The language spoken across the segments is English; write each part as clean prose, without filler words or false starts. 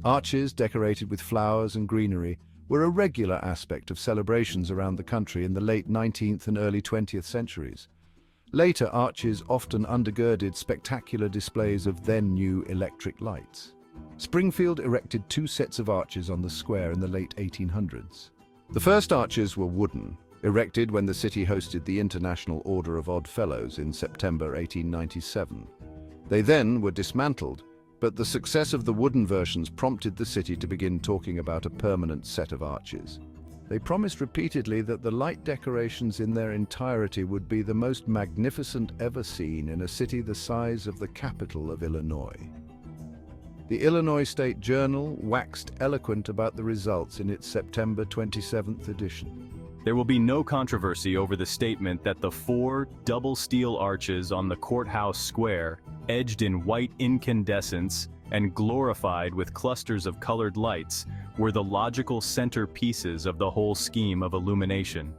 Arches decorated with flowers and greenery were a regular aspect of celebrations around the country in the late 19th and early 20th centuries. Later, arches often undergirded spectacular displays of then-new electric lights. Springfield erected two sets of arches on the square in the late 1800s. The first arches were wooden, erected when the city hosted the International Order of Odd Fellows in September 1897. They then were dismantled, but the success of the wooden versions prompted the city to begin talking about a permanent set of arches. They promised repeatedly that the light decorations in their entirety would be the most magnificent ever seen in a city the size of the capital of Illinois. The Illinois State Journal waxed eloquent about the results in its September 27th edition. There will be no controversy over the statement that the four double steel arches on the courthouse square, edged in white incandescence and glorified with clusters of colored lights, were the logical centerpieces of the whole scheme of illumination.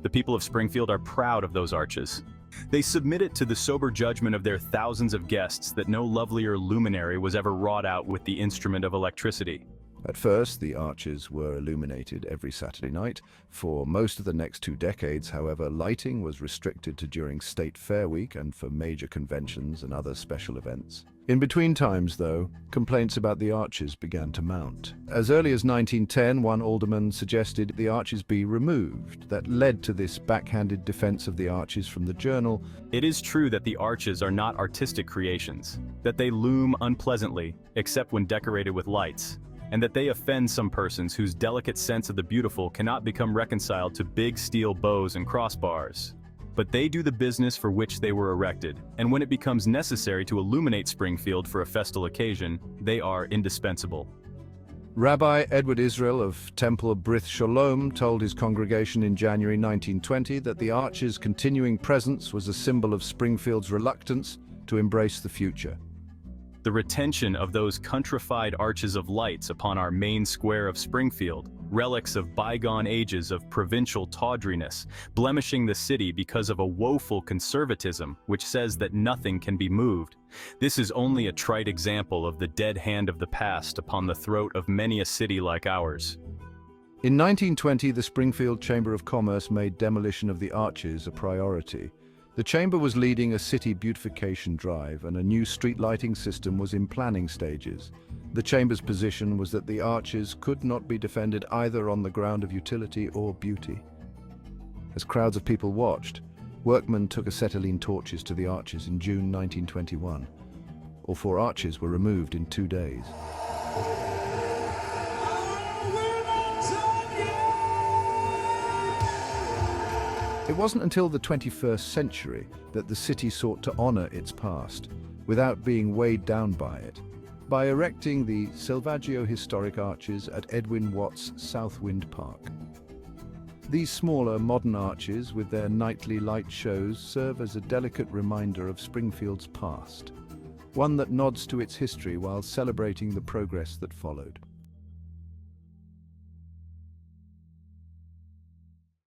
The people of Springfield are proud of those arches. They submit it to the sober judgment of their thousands of guests that no lovelier luminary was ever wrought out with the instrument of electricity. At first, the arches were illuminated every Saturday night. For most of the next 2 decades, however, lighting was restricted to during State Fair Week and for major conventions and other special events. In between times, though, complaints about the arches began to mount. As early as 1910, one alderman suggested the arches be removed. That led to this backhanded defense of the arches from the Journal. It is true that the arches are not artistic creations, that they loom unpleasantly, except when decorated with lights, and that they offend some persons whose delicate sense of the beautiful cannot become reconciled to big steel bows and crossbars. But they do the business for which they were erected, and when it becomes necessary to illuminate Springfield for a festal occasion, they are indispensable. Rabbi Edward Israel of Temple Brith Shalom told his congregation in January 1920 that the arch's continuing presence was a symbol of Springfield's reluctance to embrace the future. The retention of those countrified arches of lights upon our main square of Springfield, relics of bygone ages of provincial tawdriness, blemishing the city because of a woeful conservatism which says that nothing can be moved. This is only a trite example of the dead hand of the past upon the throat of many a city like ours. In 1920, the Springfield Chamber of Commerce made demolition of the arches a priority. The Chamber was leading a city beautification drive, and a new street lighting system was in planning stages. The Chamber's position was that the arches could not be defended either on the ground of utility or beauty. As crowds of people watched, workmen took acetylene torches to the arches in June 1921. All 4 arches were removed in 2 days. It wasn't until the 21st century that the city sought to honor its past, without being weighed down by it, by erecting the Silvaggio Historic Arches at Edwin Watts Southwind Park. These smaller, modern arches, with their nightly light shows, serve as a delicate reminder of Springfield's past, one that nods to its history while celebrating the progress that followed.